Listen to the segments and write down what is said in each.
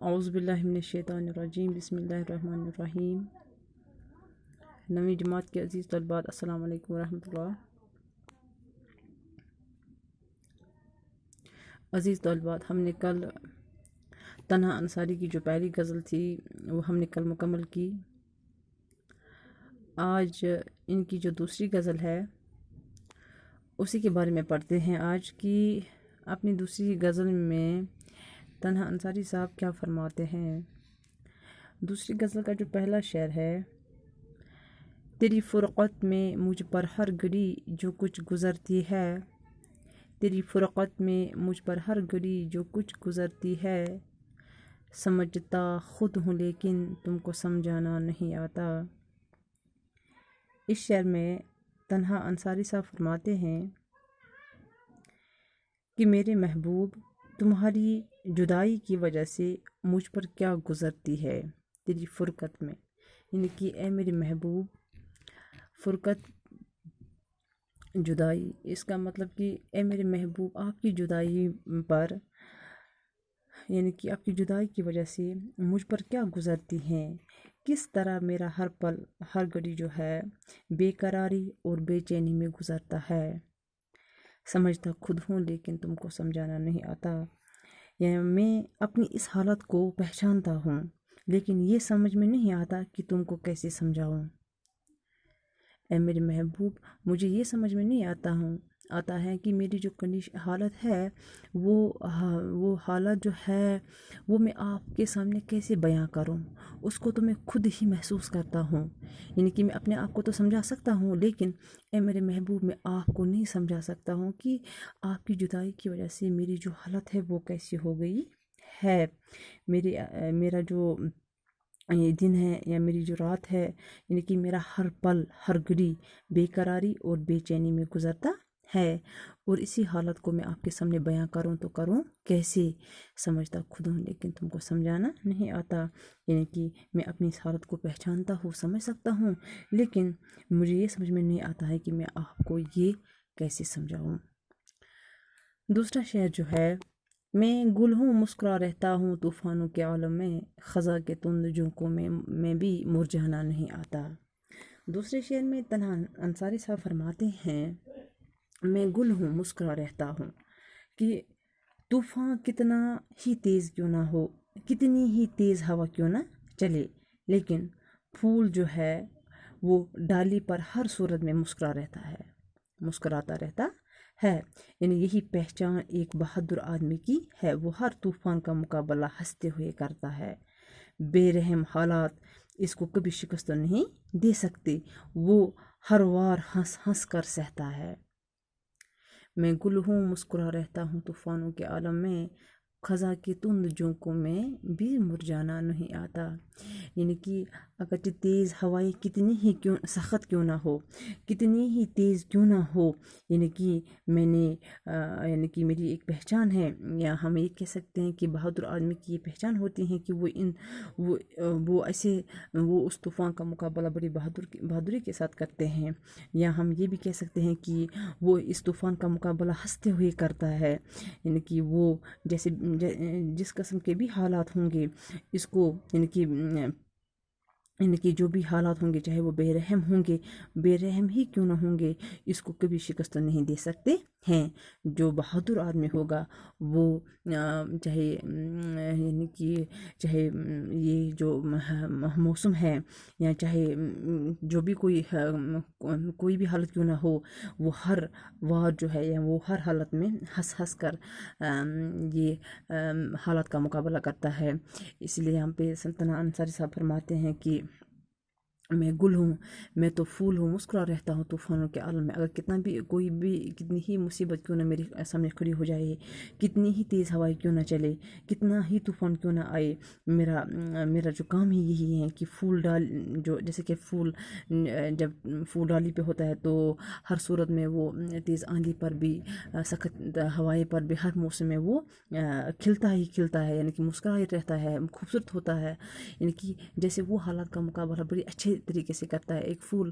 اعوذ باللہ من الشیطان الرجیم، بسم اللہ الرحمن الرحیم۔ نویں جماعت کے عزیز طلبات، السلام علیکم ورحمۃ اللہ۔ عزیز طلبات، ہم نے کل تنہا انصاری کی جو پہلی غزل تھی وہ ہم نے کل مکمل کی۔ آج ان کی جو دوسری غزل ہے اسی کے بارے میں پڑھتے ہیں۔ آج کی اپنی دوسری غزل میں تنہا انصاری صاحب کیا فرماتے ہیں۔ دوسری غزل کا جو پہلا شعر ہے: تیری فرقت میں مجھ پر ہر گھڑی جو کچھ گزرتی ہے، تیری فرقت میں مجھ پر ہر گھڑی جو کچھ گزرتی ہے، سمجھتا خود ہوں لیکن تم کو سمجھانا نہیں آتا۔ اس شعر میں تنہا انصاری صاحب فرماتے ہیں کہ میرے محبوب، تمہاری جدائی کی وجہ سے مجھ پر کیا گزرتی ہے تیری فرقت میں، یعنی کہ اے میرے محبوب، فرقت جدائی، اس کا مطلب کہ اے میرے محبوب، آپ کی جدائی پر، یعنی کہ آپ کی جدائی کی وجہ سے مجھ پر کیا گزرتی ہیں، کس طرح میرا ہر پل ہر گھڑی جو ہے بے قراری اور بے چینی میں گزرتا ہے، سمجھتا خود ہوں لیکن تم کو سمجھانا نہیں آتا۔ یعنی میں اپنی اس حالت کو پہچانتا ہوں لیکن یہ سمجھ میں نہیں آتا کہ تم کو کیسے سمجھاؤں۔ اے میرے محبوب، مجھے یہ سمجھ میں نہیں آتا ہے کہ میری جو حالت ہے وہ حالت جو ہے وہ میں آپ کے سامنے کیسے بیاں کروں۔ اس کو تو میں خود ہی محسوس کرتا ہوں، یعنی کہ میں اپنے آپ کو تو سمجھا سکتا ہوں لیکن اے میرے محبوب، میں آپ کو نہیں سمجھا سکتا ہوں کہ آپ کی جدائی کی وجہ سے میری جو حالت ہے وہ کیسی ہو گئی ہے۔ میرا جو یہ دن ہے یا میری جو رات ہے، یعنی کہ میرا ہر پل ہر گھڑی بے قراری اور بے چینی میں گزرتا ہے، اور اسی حالت کو میں آپ کے سامنے بیاں کروں تو کروں کیسے، سمجھتا خود ہوں لیکن تم کو سمجھانا نہیں آتا۔ یعنی کہ میں اپنی اس حالت کو پہچانتا ہوں، سمجھ سکتا ہوں لیکن مجھے یہ سمجھ میں نہیں آتا ہے کہ میں آپ کو یہ کیسے سمجھاؤں۔ دوسرا شعر جو ہے: میں گل ہوں مسکرا رہتا ہوں طوفانوں کے عالم میں، خزاں کے تند جھونکوں میں بھی مرجھانا نہیں آتا۔ دوسرے شعر میں تنہا انصاری صاحب فرماتے ہیں: میں گل ہوں مسکرا رہتا ہوں کہ طوفان کتنا ہی تیز کیوں نہ ہو، کتنی ہی تیز ہوا کیوں نہ چلے، لیکن پھول جو ہے وہ ڈالی پر ہر صورت میں مسکراتا رہتا ہے۔ یعنی یہی پہچان ایک بہادر آدمی کی ہے، وہ ہر طوفان کا مقابلہ ہنستے ہوئے کرتا ہے۔ بے رحم حالات اس کو کبھی شکست نہیں دے سکتے، وہ ہر وار ہنس ہنس کر سہتا ہے۔ میں گل ہوں مسکرا رہتا ہوں طوفانوں کے عالم میں، خزاں کے تند جھونکوں میں بھی مرجھانا نہیں آتا۔ یعنی کہ اگرچہ تیز ہوائیں کتنی ہی سخت کیوں نہ ہو، کتنی ہی تیز کیوں نہ ہو، یعنی کہ یعنی کہ میری ایک پہچان ہے، یا ہم یہ کہہ سکتے ہیں کہ بہادر آدمی کی یہ پہچان ہوتی ہے کہ وہ اس طوفان کا مقابلہ بڑی بہادری کے ساتھ کرتے ہیں، یا ہم یہ بھی کہہ سکتے ہیں کہ وہ اس طوفان کا مقابلہ ہنستے ہوئے کرتا ہے۔ یعنی کہ وہ جیسے جس قسم کے بھی حالات ہوں گے، اس کو یعنی کہ جو بھی حالات ہوں گے، چاہے وہ بے رحم ہی کیوں نہ ہوں گے، اس کو کبھی شکست نہیں دے سکتے ہیں۔ جو بہادر آدمی ہوگا وہ یعنی کہ چاہے یہ جو موسم ہے، یا چاہے جو بھی کوئی بھی حالت کیوں نہ ہو، وہ ہر وار جو ہے یا وہ ہر حالت میں ہنس ہنس کر یہ حالات کا مقابلہ کرتا ہے۔ اس لیے ہم پہ تنہا انصاری صاحب فرماتے ہیں کہ میں گل ہوں، میں تو پھول ہوں مسکرا رہتا ہوں طوفانوں کے عالم میں، اگر کتنی ہی مصیبت کیوں نہ میرے سامنے کھڑی ہو جائے، کتنی ہی تیز ہوائیں کیوں نہ چلے، کتنا ہی طوفان کیوں نہ آئے، میرا جو کام ہی یہی ہے کہ جیسے کہ پھول جب پھول ڈالی پہ ہوتا ہے تو ہر صورت میں وہ تیز آندھی پر بھی، سخت ہوائیں پر بھی، ہر موسم میں وہ کھلتا ہی کھلتا ہے، یعنی کہ مسکرا ہی رہتا ہے، خوبصورت ہوتا ہے۔ یعنی کہ جیسے وہ حالات کا مقابلہ بڑی اچھے طریقے سے کرتا ہے، ایک پھول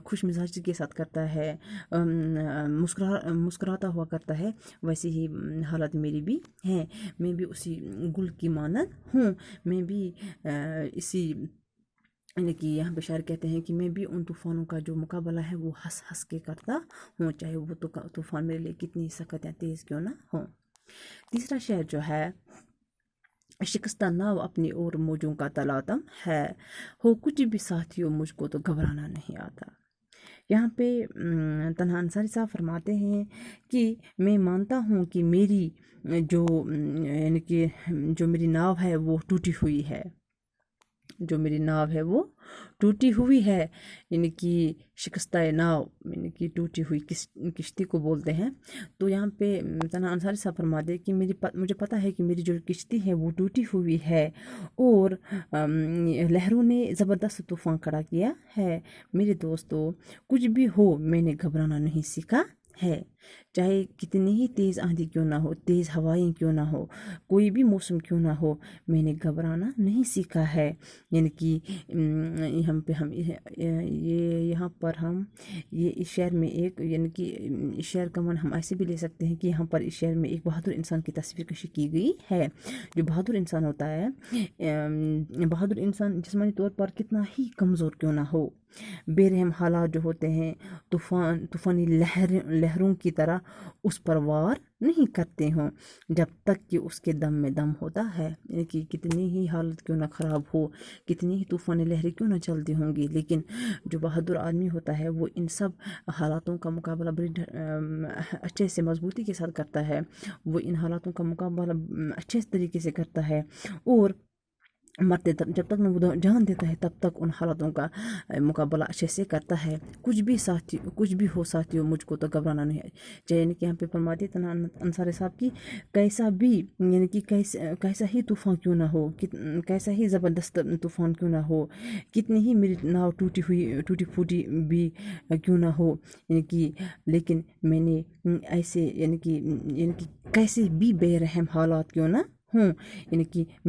خوش مزاجی کے ساتھ کرتا ہے، مسکراتا ہوا کرتا ہے، ویسے ہی حالت میری بھی ہیں۔ میں بھی اسی گل کی مانند ہوں، میں بھی اسی یعنی کہ یہاں پہ شاعر کہتے ہیں کہ میں بھی ان طوفانوں کا جو مقابلہ ہے وہ ہنس ہنس کے کرتا ہوں، چاہے وہ طوفان میرے لیے کتنی سخت یا تیز کیوں نہ ہو۔ تیسرا شعر جو ہے، شکستہ ناؤ اپنی اور موجوں کا تلاطم ہے، ہو کچھ بھی ساتھیوں مجھ کو تو گھبرانا نہیں آتا۔ یہاں پہ تنہا انصاری صاحب فرماتے ہیں کہ میں مانتا ہوں کہ میری جو یعنی کہ جو میری ناؤ ہے وہ ٹوٹی ہوئی ہے، جو میری ناؤ ہے وہ ٹوٹی ہوئی ہے، یعنی کہ شکستہ ناؤ یعنی کہ ٹوٹی ہوئی کشتی کو بولتے ہیں۔ تو یہاں پہ تنہا انصاری صاحب فرماتے ہیں کہ مجھے پتہ ہے کہ میری جو کشتی ہے وہ ٹوٹی ہوئی ہے اور لہروں نے زبردست طوفان کھڑا کیا ہے۔ میرے دوستو، کچھ بھی ہو میں نے گھبرانا نہیں سیکھا ہے، چاہے کتنی ہی تیز آندھی کیوں نہ ہو، تیز ہوائیں کیوں نہ ہو، کوئی بھی موسم کیوں نہ ہو، میں نے گھبرانا نہیں سیکھا ہے۔ یعنی کہ یہاں پر ہم یہ اس شعر میں ایک یعنی کہ اس شعر کا من ہم ایسے بھی لے سکتے ہیں کہ یہاں پر اس شعر میں ایک بہادر انسان کی تصویر کشی کی گئی ہے۔ جو بہادر انسان ہوتا ہے، بہادر انسان جسمانی طور پر کتنا ہی کمزور کیوں نہ ہو، بے رحم حالات جو ہوتے ہیں طوفانی لہروں کی طرح اس پر وار نہیں کرتے ہوں جب تک کہ اس کے دم میں دم ہوتا ہے۔ یعنی کہ کتنی ہی حالت کیوں نہ خراب ہو، کتنی ہی طوفانی لہریں کیوں نہ چلتی ہوں گی، لیکن جو بہادر آدمی ہوتا ہے وہ ان سب حالاتوں کا مقابلہ بڑی اچھے سے مضبوطی کے ساتھ کرتا ہے، وہ ان حالاتوں کا مقابلہ اچھے طریقے سے کرتا ہے، اور مرتے جب تک میں وہ جان دیتا ہے تب تک ان حالاتوں کا مقابلہ اچھے سے کرتا ہے۔ کچھ بھی ہو ساتھیوں مجھ کو تو گھبرانا نہیں ہے، چاہے یعنی کہ یہاں پہ فرماتے تنہا انصاری صاحب کی کیسا بھی یعنی کہ کیسا ہی طوفان کیوں نہ ہو، کیسا ہی زبردست طوفان کیوں نہ ہو، کتنی ہی میری ناؤ ٹوٹی پھوٹی بھی کیوں نہ ہو، یعنی کہ لیکن میں نے ایسے یعنی کہ کیسے بھی بے رحم حالات کیوں نہ ہوں، یعنی کہ